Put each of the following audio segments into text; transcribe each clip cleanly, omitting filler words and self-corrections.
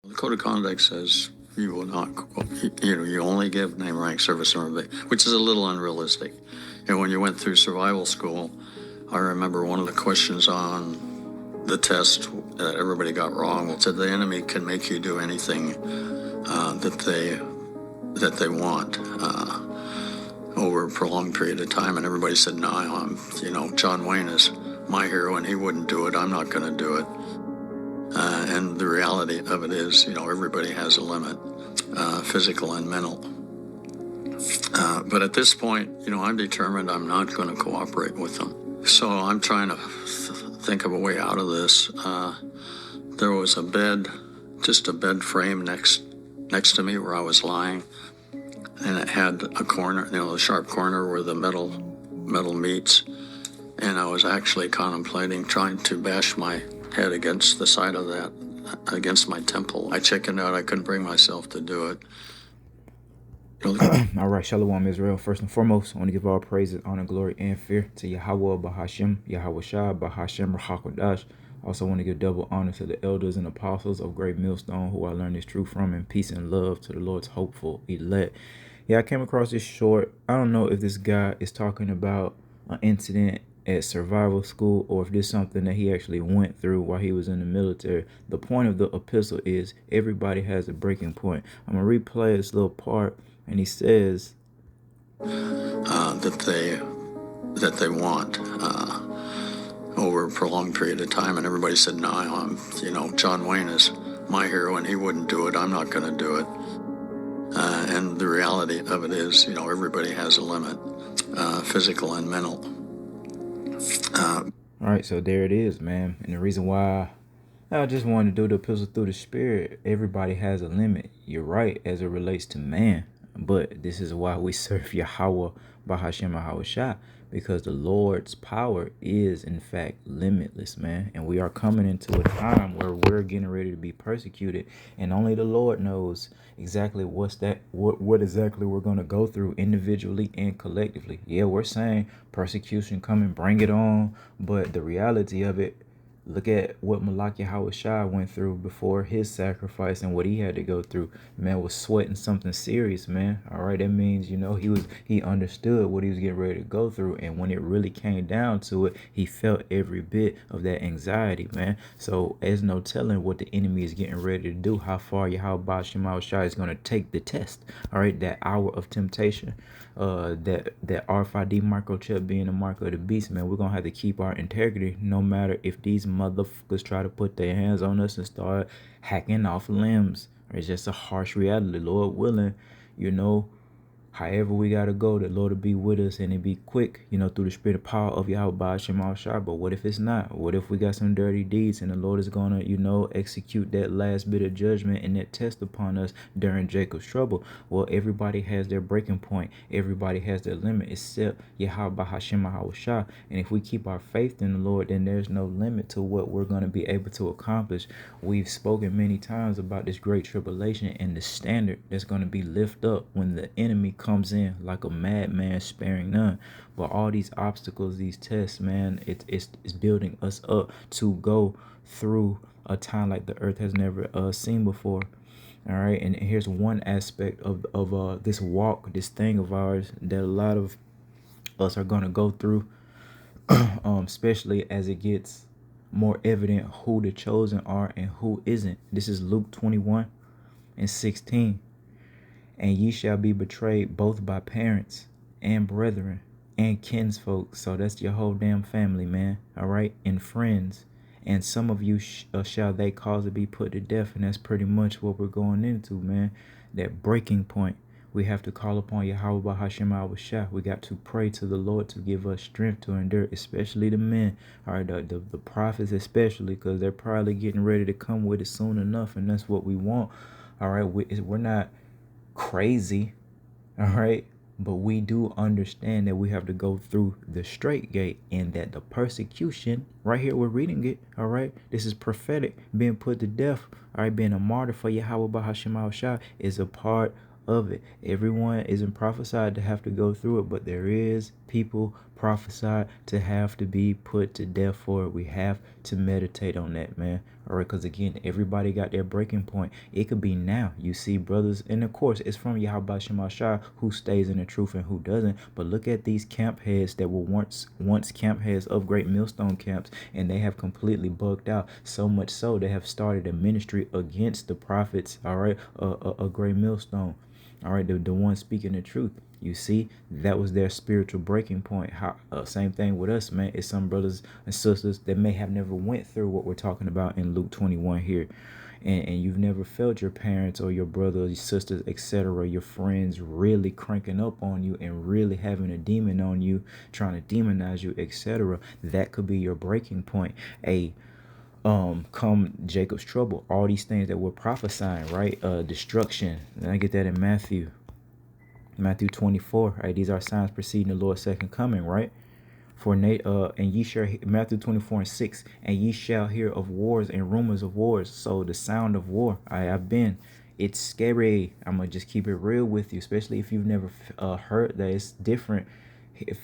The code of conduct says you will not, you only give name, rank, service number, which is a little unrealistic. And when you went through survival school, I remember one of the questions on the test that everybody got wrong said the enemy can make you do anything that they want over a prolonged period of time. And everybody said, no, John Wayne is my hero and he wouldn't do it. I'm not going to do it. And the reality of it is, everybody has a limit, physical and mental. But at this point, I'm determined I'm not going to cooperate with them. So I'm trying to think of a way out of this. There was a bed, just a bed frame next to me where I was lying, and it had a corner, the sharp corner where the metal meets. And I was actually contemplating trying to bash my head against the side of that, against my temple. I chickened out. I couldn't bring myself to do it. All right, Shalom Israel. First and foremost, I want to give all praises, honor, glory, and fear to Yahweh Bahashim, Yahweh Shah, Bahashim Rahakodash. I also want to give double honor to the elders and apostles of Great Millstone who I learned this truth from, and peace and love to the Lord's hopeful elect. Yeah, I came across this short. I don't know if this guy is talking about an incident at survival school or if this is something that he actually went through while he was in the military. The point of the epistle is everybody has a breaking point. I'm going to replay this little part, and he says that they want over a prolonged period of time. And everybody said, no, John Wayne is my hero and he wouldn't do it. I'm not going to do it. And the reality of it is, everybody has a limit, physical and mental. All right, so there it is, man. And the reason why I just wanted to do the epistle through the spirit, everybody has a limit. You're right, as it relates to man. But this is why we serve Yahweh Bahashim Yahweh Shah, because the Lord's power is in fact limitless, man. And we are coming into a time where we're getting ready to be persecuted, and only the Lord knows exactly what exactly we're going to go through individually and collectively. Yeah, we're saying persecution come and bring it on, but the reality of it, look at what Malaki Hawashai went through before his sacrifice and what he had to go through. Man was sweating something serious, man. All right, that means, he understood what he was getting ready to go through. And when it really came down to it, he felt every bit of that anxiety, man. So there's no telling what the enemy is getting ready to do, how far Yahweh Shema Shai is going to take the test. All right, that hour of temptation. That RFID microchip being the mark of the beast, man. We're gonna have to keep our integrity no matter if these motherfuckers try to put their hands on us and start hacking off limbs. It's just a harsh reality. Lord willing, however we gotta go, the Lord will be with us and it be quick, through the spirit of power of Yahweh Shema Shai. But what if it's not? What if we got some dirty deeds and the Lord is gonna, execute that last bit of judgment and that test upon us during Jacob's trouble? Well, everybody has their breaking point. Everybody has their limit except Yahweh Shema Shai. And if we keep our faith in the Lord, then there's no limit to what we're gonna be able to accomplish. We've spoken many times about this great tribulation and the standard that's gonna be lifted up when the enemy comes in like a madman, sparing none. But all these obstacles, these tests, man, it's building us up to go through a time like the earth has never seen before. All right, and here's one aspect of this walk, this thing of ours that a lot of us are gonna go through, especially as it gets more evident who the chosen are and who isn't. This is Luke 21:16. And ye shall be betrayed both by parents and brethren and kinsfolk. So that's your whole damn family, man. All right. And friends. And some of you shall they cause to be put to death. And that's pretty much what we're going into, man. That breaking point. We have to call upon Yahweh Bahashim Awashah. We got to pray to the Lord to give us strength to endure, especially the men. All right, the prophets especially, because they're probably getting ready to come with it soon enough. And that's what we want. All right, we're not crazy, all right, but we do understand that we have to go through the straight gate, and that the persecution right here, we're reading it, all right, this is prophetic, being put to death, all right, being a martyr for Yahweh Bahashim Al-Shah is a part of it. Everyone isn't prophesied to have to go through it, but there is people prophesied to have to be put to death for it. We have to meditate on that, man. All right, because again, everybody got their breaking point. It could be now. You see brothers, and of course, it's from Yahweh Shemashah who stays in the truth and who doesn't. But look at these camp heads that were once camp heads of great millstone camps, and they have completely bugged out. So much so they have started a ministry against the prophets. All right, a great millstone. All right, the one speaking the truth. You see, that was their spiritual breaking point. How same thing with us, man. It's some brothers and sisters that may have never went through what we're talking about in Luke 21 here. And you've never felt your parents or your brothers, your sisters, etc., your friends really cranking up on you and really having a demon on you, trying to demonize you, etc. That could be your breaking point. Come Jacob's trouble, all these things that we're prophesying, right? Destruction. And I get that in Matthew 24. Right, these are signs preceding the Lord's second coming, right? For and ye shall Matthew 24:6, and ye shall hear of wars and rumors of wars. So the sound of war, it's scary. I'm gonna just keep it real with you, especially if you've never heard that. It's different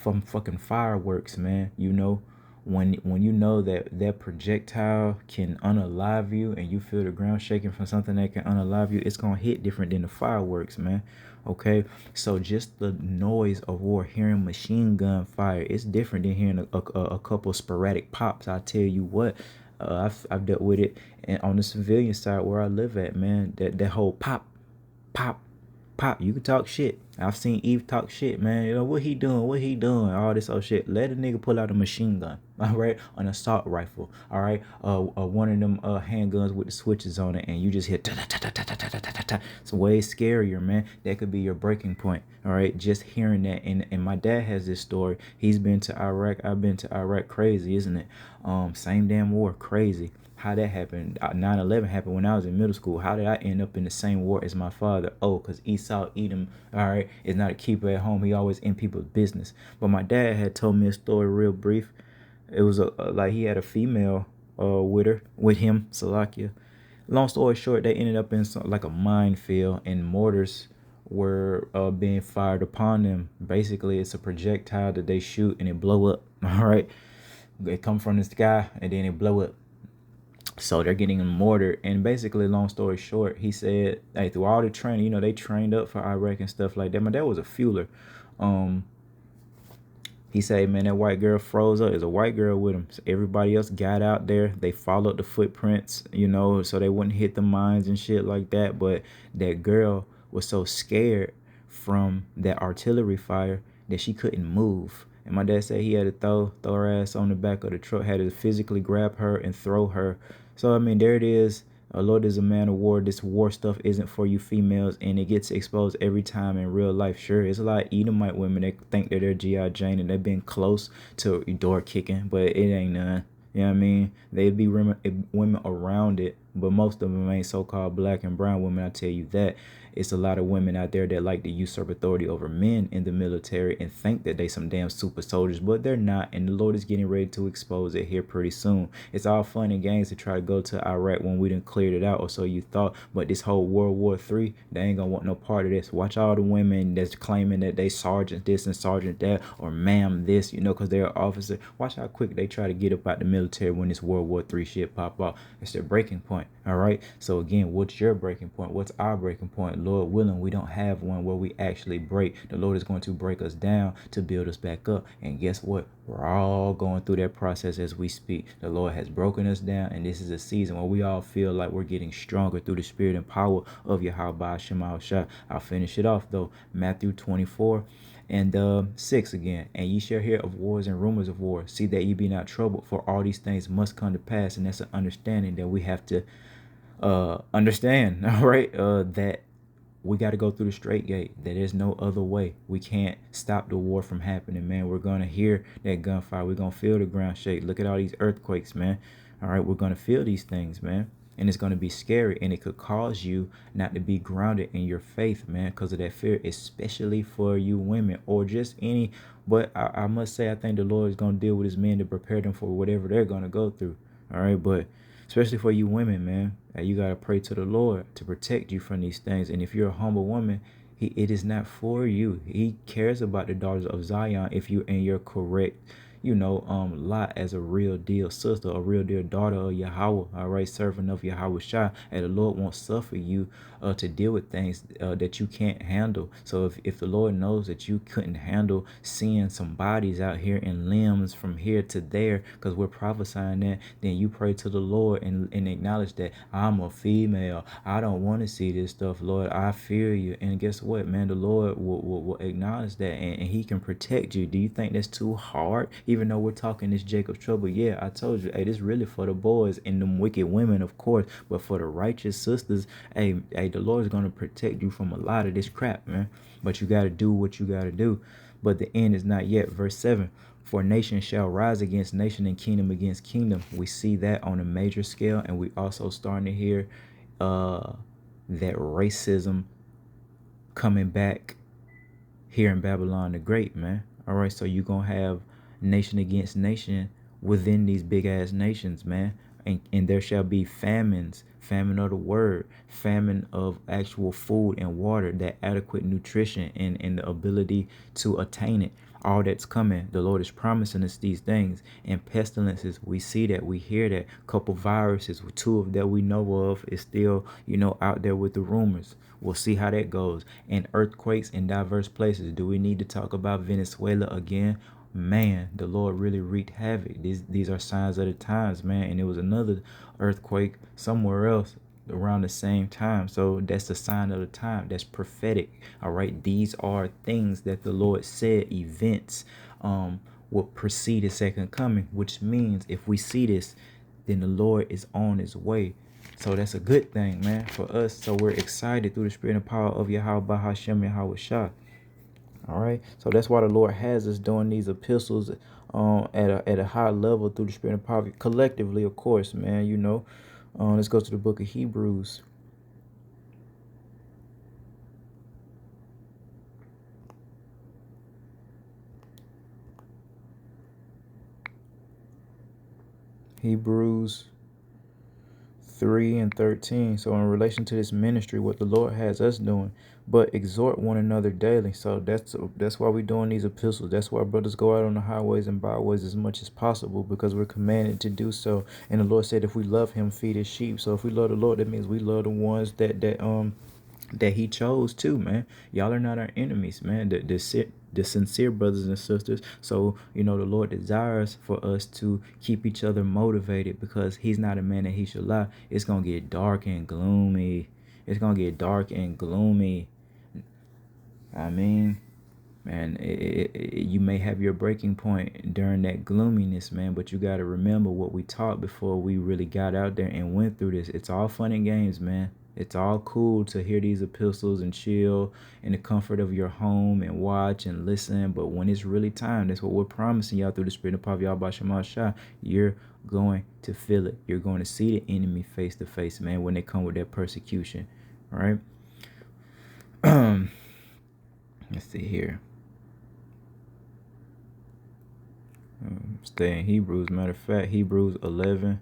from fucking fireworks, man. You know, when you know that projectile can unalive you, and you feel the ground shaking from something that can unalive you, it's gonna hit different than the fireworks, man. Okay, so just the noise of war, hearing machine gun fire, it's different than hearing a couple sporadic pops. I tell you what, I've dealt with it, and on the civilian side where I live at, man, that whole pop, pop, pop. You can talk shit. I've seen Eve talk shit, man. You know what he doing? What he doing? All this old shit. Let a nigga pull out a machine gun, all right, an assault rifle, all right, one of them handguns with the switches on it, and you just hit ta ta ta ta ta ta ta ta ta. It's way scarier, man. That could be your breaking point, all right. Just hearing that, and my dad has this story. He's been to Iraq. I've been to Iraq. Crazy, isn't it? Same damn war. Crazy. How that happened. 9/11 happened when I was in middle school. How did I end up in the same war as my father? Oh, because Esau Edom, all right, is not a keeper at home. He always in people's business. But my dad had told me a story real brief. It was like he had a female with him, Salakia. Long story short, they ended up in like a minefield, and mortars were being fired upon them. Basically, it's a projectile that they shoot and it blow up. All right, it come from the sky and then it blow up. So they're getting mortared, and basically, long story short, he said, hey, through all the training, you know, they trained up for Iraq and stuff like that. My dad was a fueler. He said, man, that white girl froze up. There's a white girl with him. So everybody else got out there. They followed the footprints, you know, so they wouldn't hit the mines and shit like that. But that girl was so scared from that artillery fire that she couldn't move. And my dad said he had to throw her ass on the back of the truck, had to physically grab her and throw her. So, I mean, there it is. Lord is a man of war. This war stuff isn't for you females, and it gets exposed every time in real life. Sure, it's a lot of Edomite women that think that they're G.I. Jane and they've been close to door kicking, but it ain't none. You know what I mean? They'd be women around it, but most of them ain't so-called black and brown women, I tell you that. It's a lot of women out there that like to usurp authority over men in the military and think that they some damn super soldiers, but they're not, and the Lord is getting ready to expose it here pretty soon. It's all fun and games to try to go to Iraq when we done cleared it out, or so you thought, but this whole World War III, they ain't gonna want no part of this. Watch all the women that's claiming that they sergeant this and sergeant that, or ma'am this, you know, because they're an officer. Watch how quick they try to get up out the military when this World War III shit pop off. It's their breaking point, all right? So again, what's your breaking point? What's our breaking point? Lord willing, we don't have one where we actually break. The Lord is going to break us down to build us back up. And guess what? We're all going through that process as we speak. The Lord has broken us down, and this is a season where we all feel like we're getting stronger through the spirit and power of Yahweh Shema Shah. I'll finish it off though. Matthew 24 and 6 again. And ye shall hear of wars and rumors of wars. See that ye be not troubled, for all these things must come to pass. And that's an understanding that we have to understand, all right, that we got to go through the straight gate. There's no other way. We can't stop the war from happening, man. We're going to hear that gunfire. We're going to feel the ground shake. Look at all these earthquakes, man. All right, we're going to feel these things, man. And it's going to be scary, and it could cause you not to be grounded in your faith, man, because of that fear, especially for you women or just any. But I must say, I think the Lord is going to deal with his men to prepare them for whatever they're going to go through. All right, but especially for you women, man, you got to pray to the Lord to protect you from these things. And if you're a humble woman, it is not for you. He cares about the daughters of Zion if you're in your correct, Lot as a real deal sister, a real deal daughter of Yahweh, all right, servant of Yahweh Shai, and the Lord won't suffer you to deal with things that you can't handle. So if the Lord knows that you couldn't handle seeing some bodies out here in limbs from here to there, because we're prophesying that, then you pray to the Lord and acknowledge that I'm a female. I don't want to see this stuff, Lord. I fear you. And guess what, man? The Lord will acknowledge that, and he can protect you. Do you think that's too hard? Even though we're talking this Jacob's trouble, yeah, I told you, hey, this really for the boys and them wicked women, of course, but for the righteous sisters, hey, the Lord's going to protect you from a lot of this crap, man. But you got to do what you got to do. But the end is not yet. Verse 7, for nation shall rise against nation and kingdom against kingdom. We see that on a major scale, and we also starting to hear that racism coming back here in Babylon the Great, man. All right, so you're going to have nation against nation within these big ass nations, man. And there shall be famines, famine of the word, famine of actual food and water, that adequate nutrition and the ability to attain it. All that's coming. The Lord is promising us these things. And pestilences, we see that, we hear that. Couple viruses, two of that we know of, is still, out there with the rumors. We'll see how that goes. And earthquakes in diverse places. Do we need to talk about Venezuela again? Man, the Lord really wreaked havoc. These are signs of the times, man. And it was another earthquake somewhere else around the same time. So that's the sign of the time. That's prophetic. All right. These are things that the Lord said, events will precede his second coming, which means if we see this, then the Lord is on his way. So that's a good thing, man, for us. So we're excited through the spirit and power of Yahweh Bahashem Yahweh Shah. All right. So that's why the Lord has us doing these epistles at a high level through the spirit and power collectively, of course, man. Let's go to the book of Hebrews. Hebrews 3 and 13. So in relation to this ministry, what the Lord has us doing, but exhort one another daily. So that's why we're doing these epistles. That's why brothers go out on the highways and byways as much as possible, because we're commanded to do so. And the Lord said, if we love him, feed his sheep. So if we love the Lord, that means we love the ones that he chose too, man. Y'all are not our enemies, man. The sincere brothers and sisters. So, the Lord desires for us to keep each other motivated, because he's not a man that he should lie. It's going to get dark and gloomy. It's going to get dark and gloomy. I mean, man, you may have your breaking point during that gloominess, man, but you got to remember what we taught before we really got out there and went through this. It's all fun and games, man. It's all cool to hear these epistles and chill in the comfort of your home and watch and listen. But when it's really time, that's what we're promising y'all through the spirit of Pav Yahweh Shema Shah. You're going to feel it. You're going to see the enemy face to face, man, when they come with that persecution. All right. Let's see here. Stay in Hebrews. Matter of fact, Hebrews 11.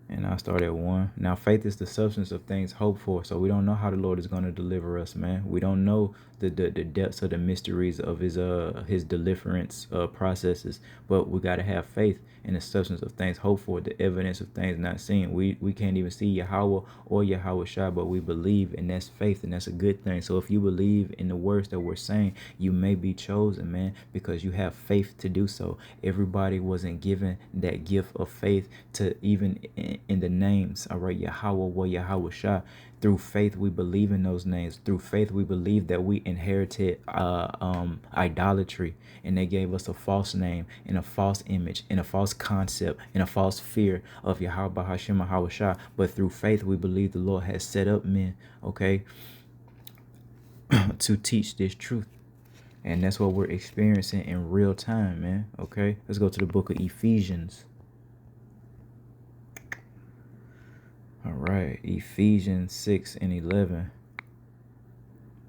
And I'll start at 1. Now, faith is the substance of things hoped for. So we don't know how the Lord is going to deliver us, man. We don't know the depths of the mysteries of his deliverance processes. But we got to have faith in the substance of things hoped for, the evidence of things not seen. We can't even see Yahweh or Yahweh Shai, but we believe, and that's faith, and that's a good thing. So if you believe in the words that we're saying, you may be chosen, man, because you have faith to do so. Everybody wasn't given that gift of faith to even in the names, all right, Yahweh or Yahweh Shai. Through faith, we believe in those names. Through faith, we believe that we inherited idolatry, and they gave us a false name and a false image and a false concept and a false fear of Yahweh Hashem Yahweh Shai. But through faith, we believe the Lord has set up men, okay, to teach this truth. And that's what we're experiencing in real time, man. Okay, let's go to the book of Ephesians. All right, Ephesians 6 and 11.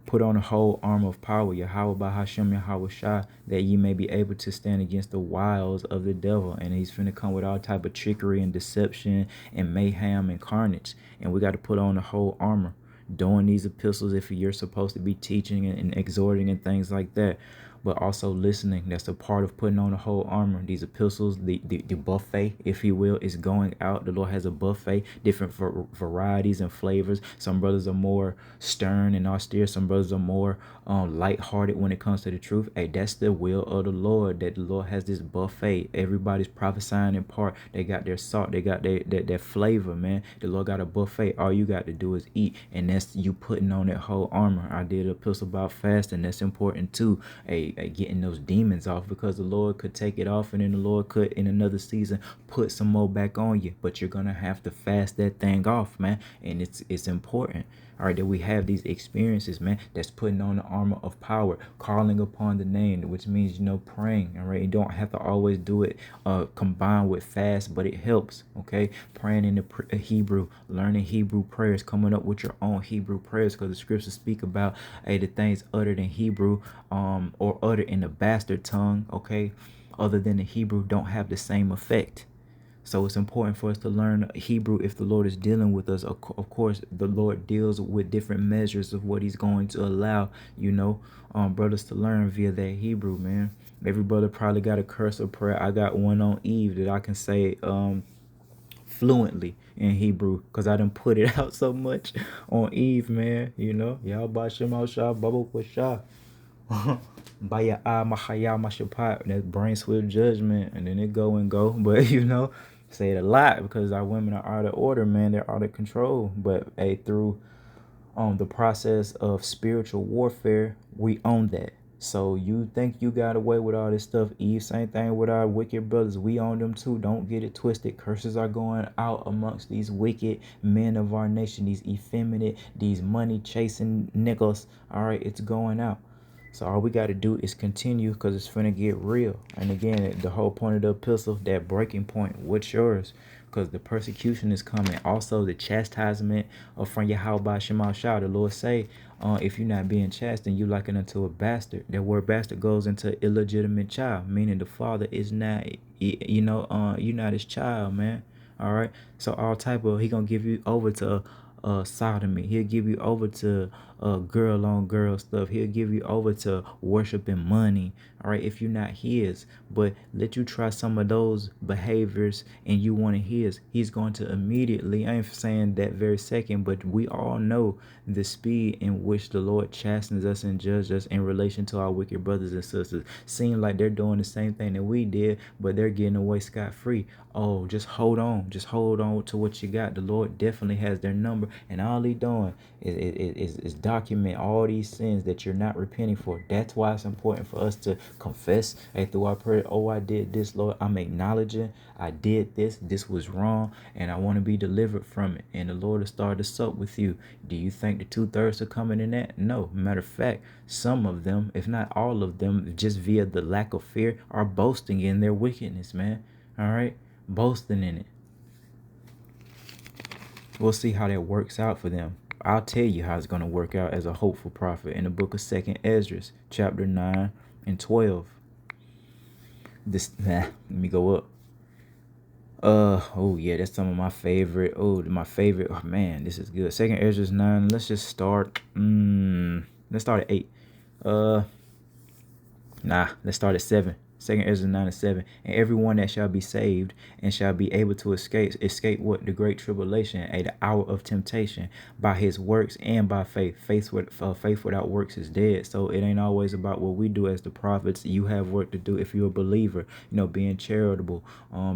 Put on the whole armor of power, Yahweh Bahashem Yahweh Shai, that ye may be able to stand against the wiles of the devil. And he's finna come with all type of trickery and deception and mayhem and carnage. And we got to put on the whole armor. Doing these epistles, if you're supposed to be teaching and exhorting and things like that, but also listening. That's a part of putting on the whole armor. These epistles, the buffet, if you will, is going out. The Lord has a buffet, different varieties and flavors. Some brothers are more stern and austere. Some brothers are more lighthearted when it comes to the truth. Hey, that's the will of the Lord, that the Lord has this buffet. Everybody's prophesying in part. They got their salt. They got their flavor, man. The Lord got a buffet. All you got to do is eat, and that's you putting on that whole armor. I did a epistle about fasting. That's important too. Hey, getting those demons off, because the Lord could take it off, and then the Lord could in another season put some more back on you. But you're gonna have to fast that thing off, man. And it's important. All right, that we have these experiences, man. That's putting on the armor of power, calling upon the name, which means, praying. All right, you don't have to always do it combined with fast, but it helps. Okay, praying in the Hebrew, learning Hebrew prayers, coming up with your own Hebrew prayers, because the scriptures speak about the things uttered in Hebrew, or uttered in the bastard tongue. Okay, other than the Hebrew, don't have the same effect. So it's important for us to learn Hebrew if the Lord is dealing with us. Of course, the Lord deals with different measures of what he's going to allow, brothers to learn via that Hebrew, man. Every brother probably got a curse or prayer. I got one on Eve that I can say fluently in Hebrew, because I done put it out so much on Eve, man. Y'all by Shema Shah, Bubble Shah. Baya Mahaya Mashapat, that's brain swift judgment, and then it go. But say it a lot, because our women are out of order, man. They're out of control. But through the process of spiritual warfare, we own that. So you think you got away with all this stuff, Eve? Same thing with our wicked brothers. We own them too. Don't get it twisted. Curses are going out amongst these wicked men of our nation, these effeminate, these money chasing niggas. All right, it's going out. So all we got to do is continue, because it's finna get real. And again, the whole point of the epistle, that breaking point, what's yours? Because the persecution is coming. Also, the chastisement from Yahweh Shema Shah. The Lord say, if you're not being chastened, you liken unto a bastard. That word bastard goes into illegitimate child, meaning the father is not, you're not his child, man. All right. So all type of, he gonna give you over to sodomy. He'll give you over to girl on girl stuff. He'll give you over to worshiping money. All right, if you're not his. But let you try some of those behaviors and you want his, he's going to immediately, I ain't saying that very second, but we all know the speed in which the Lord chastens us and judges us in relation to our wicked brothers and sisters. Seem like they're doing the same thing that we did, but they're getting away scot-free. Oh, just hold on. Just hold on to what you got. The Lord definitely has their number, and all he doing is document all these sins that you're not repenting for. That's why it's important for us to confess. Hey, through our prayer, oh, I did this, Lord. I'm acknowledging I did this. This was wrong, and I want to be delivered from it. And the Lord will start to sup with you. Do you think the 2/3 are coming in that? No. Matter of fact, some of them, if not all of them, just via the lack of fear, are boasting in their wickedness, man. All right? Boasting in it. We'll see how that works out for them. I'll tell you how it's going to work out as a hopeful prophet in the book of 2nd Ezra, chapter 9 and 12. Let me go up. Oh yeah, that's some of my favorite. Oh, man, this is good. 2nd Ezra 9. Let's just start. Let's start at 8. Let's start at 7. 2nd Ezra 9 and 7. And everyone that shall be saved and shall be able to escape what? The great tribulation, the hour of temptation, by his works and by faith. Faith without works is dead. So it ain't always about what we do as the prophets. You have work to do if you're a believer. Being charitable,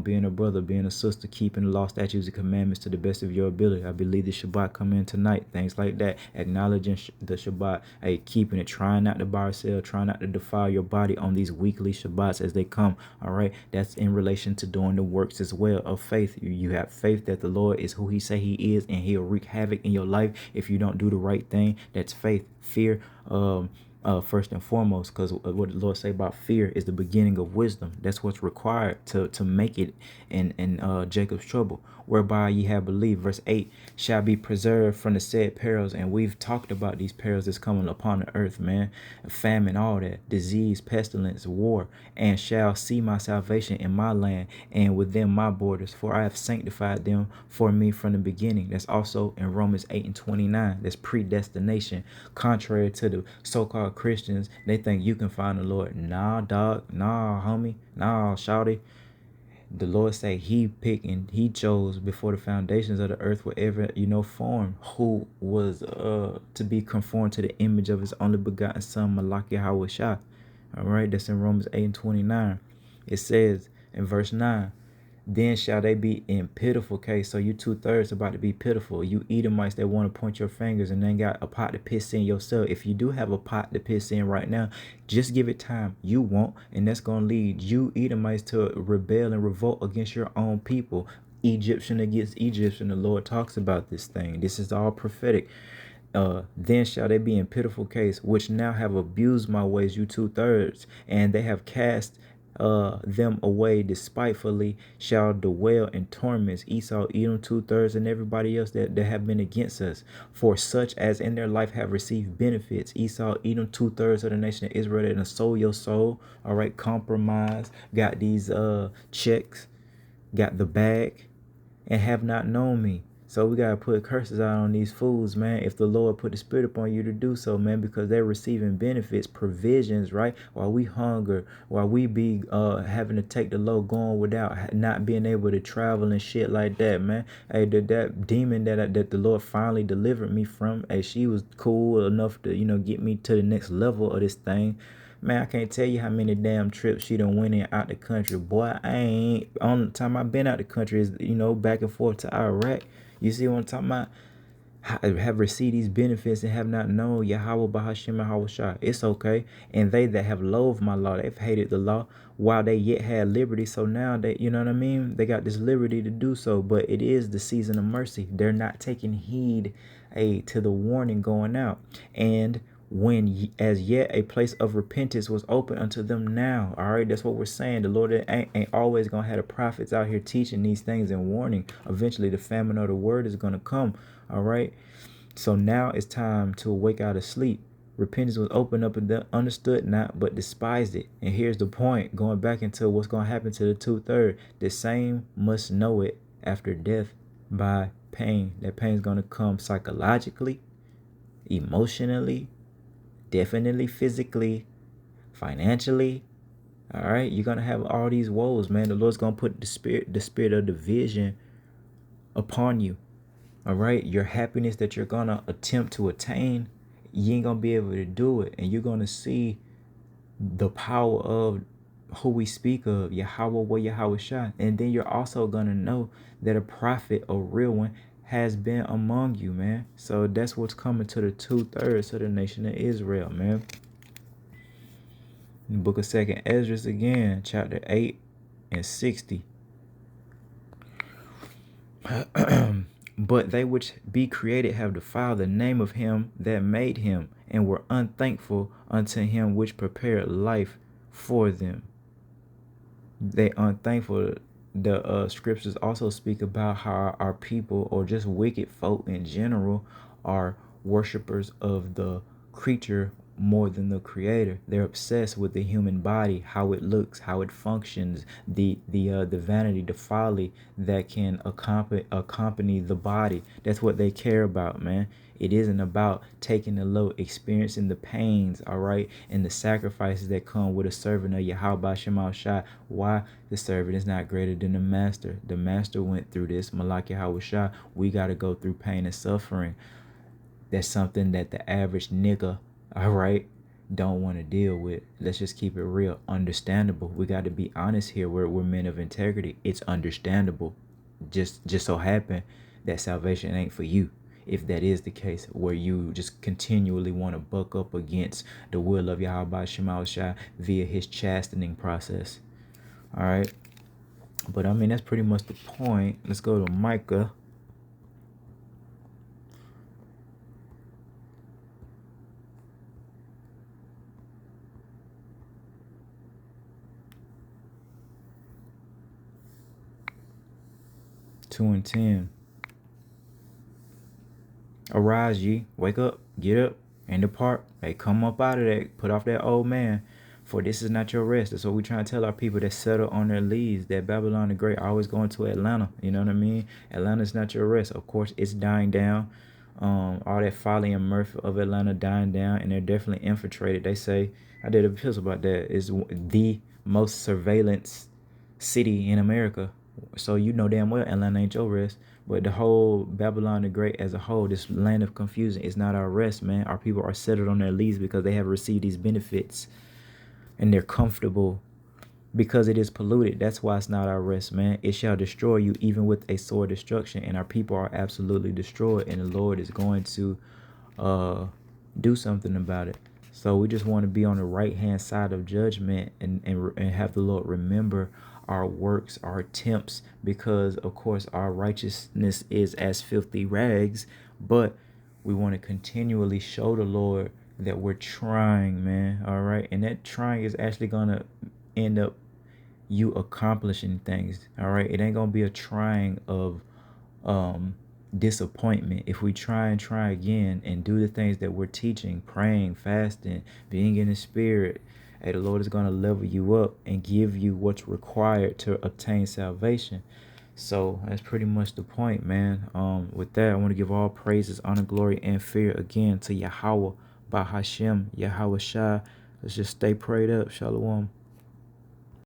being a brother, being a sister, keeping the law, statutes, and commandments to the best of your ability. I believe the Shabbat come in tonight. Things like that. Acknowledging the Shabbat. Keeping it. Trying not to buy or sell. Trying not to defile your body on these weekly Shabbats as they come. All right, that's in relation to doing the works as well of faith. You have faith that the Lord is who he say he is, and he'll wreak havoc in your life if you don't do the right thing. That's faith. Fear, first and foremost, because what the Lord say about fear is the beginning of wisdom. That's what's required to make it in Jacob's trouble. whereby ye have believed. Verse 8, shall be preserved from the said perils. And we've talked about these perils that's coming upon the earth, man. Famine, all that, disease, pestilence, war, and shall see my salvation in my land and within my borders, for I have sanctified them for me from the beginning. That's also in Romans 8 and 29. That's predestination. Contrary to the so-called Christians, they think you can find the Lord. Nah, dog. Nah, homie. Nah, shawty. The Lord say he picked and he chose before the foundations of the earth were ever, formed, who was to be conformed to the image of his only begotten son, Malak Yahweh Shah. All right, that's in Romans 8 and 29. It says in verse 9, then shall they be in pitiful case. So you 2/3 about to be pitiful. You Edomites that want to point your fingers and then got a pot to piss in yourself. If you do have a pot to piss in right now, just give it time. You won't, and that's going to lead you Edomites to rebel and revolt against your own people. Egyptian against Egyptian. The Lord talks about this thing. This is all prophetic. Then shall they be in pitiful case, which now have abused my ways, you 2/3, and they have cast them away despitefully, shall dwell in torments. Esau, Edom, 2/3, and everybody else that have been against us. For such as in their life have received benefits. Esau, Edom, 2/3 of the nation of Israel that have sold your soul. All right, compromise, got these checks, got the bag, and have not known me. So we gotta put curses out on these fools, man, if the Lord put the spirit upon you to do so, man, because they're receiving benefits, provisions, right? While we hunger, while we be having to take the low, going without, not being able to travel and shit like that, man. Hey, that demon that the Lord finally delivered me from, hey, she was cool enough to, get me to the next level of this thing. Man, I can't tell you how many damn trips she done went in out the country. Boy, I ain't, on the time I've been out the country is, back and forth to Iraq. You see what I'm talking about? Have received these benefits and have not known Yahweh Bahashim Yahweh Shah. It's okay. And they that have loathed my law, they've hated the law while they yet had liberty. So now they, you know what I mean? They got this liberty to do so, but it is the season of mercy. They're not taking heed to the warning going out. And when as yet a place of repentance was open unto them now. All right, that's what we're saying. The Lord ain't always gonna have the prophets out here teaching these things and warning. Eventually the famine of the word is gonna come. All right, so now it's time to awake out of sleep. Repentance was opened up and understood not, but despised it. And here's the point, going back into what's going to happen to the 2/3. The same must know it after death by pain. That pain is going to come psychologically, emotionally, definitely physically, financially. All right, you're going to have all these woes, man. The Lord's going to put the spirit of division upon you. All right, your happiness that you're going to attempt to attain, you ain't going to be able to do it. And you're going to see the power of who we speak of, Yahweh, Yahweh Shah. And then you're also going to know that a prophet, a real one, has been among you, man. So that's what's coming to the 2/3 of the nation of Israel, man. In the book of 2nd Esdras again, chapter 8 and 60. But they which be created have defiled the name of him that made him, and were unthankful unto him which prepared life for them. They unthankful. The scriptures also speak about how our people, or just wicked folk in general, are worshipers of the creature more than the creator. They're obsessed with the human body, how it looks, how it functions, the vanity, the folly that can accompany the body. That's what they care about, man. It isn't about taking the low, experiencing the pains, all right, and the sacrifices that come with a servant of Yahweh Shema Shah. Why? The servant is not greater than the master. The master went through this, Malak Yahweh Shah. We got to go through pain and suffering. That's something that the average nigga, all right, don't want to deal with. Let's just keep it real. Understandable. We got to be honest here. We're men of integrity. It's understandable. Just so happen that salvation ain't for you. If that is the case, where you just continually want to buck up against the will of Yahweh Shema Shah via his chastening process. All right. But I mean, that's pretty much the point. Let's go to Micah. 2 and 10. Arise ye, wake up, get up, and depart. Hey, come up out of that, put off that old man, for this is not your rest. That's what we trying to tell our people that settle on their leads, that Babylon the Great always going to Atlanta. You know what I mean? Atlanta's not your rest. Of course, it's dying down. All that folly and mirth of Atlanta dying down, and they're definitely infiltrated. They say, I did a piece about that, is the most surveillance city in America. So you know damn well Atlanta ain't your rest. But the whole Babylon the Great as a whole, this land of confusion, is not our rest, man. Our people are settled on their leads because they have received these benefits. And they're comfortable because it is polluted. That's why it's not our rest, man. It shall destroy you even with a sword destruction. And our people are absolutely destroyed. And the Lord is going to do something about it. So we just want to be on the right-hand side of judgment and have the Lord remember our works, our attempts, because of course our righteousness is as filthy rags, but we want to continually show the Lord that we're trying, man. All right. And that trying is actually going to end up you accomplishing things. All right. It ain't going to be a trying of disappointment. If we try and try again and do the things that we're teaching, praying, fasting, being in the spirit, hey, the Lord is going to level you up and give you what's required to obtain salvation. So that's pretty much the point, man. With that, I want to give all praises, honor, glory, and fear again to Yahweh, Bahashem, Yahweh Shai. Let's just stay prayed up. Shalom.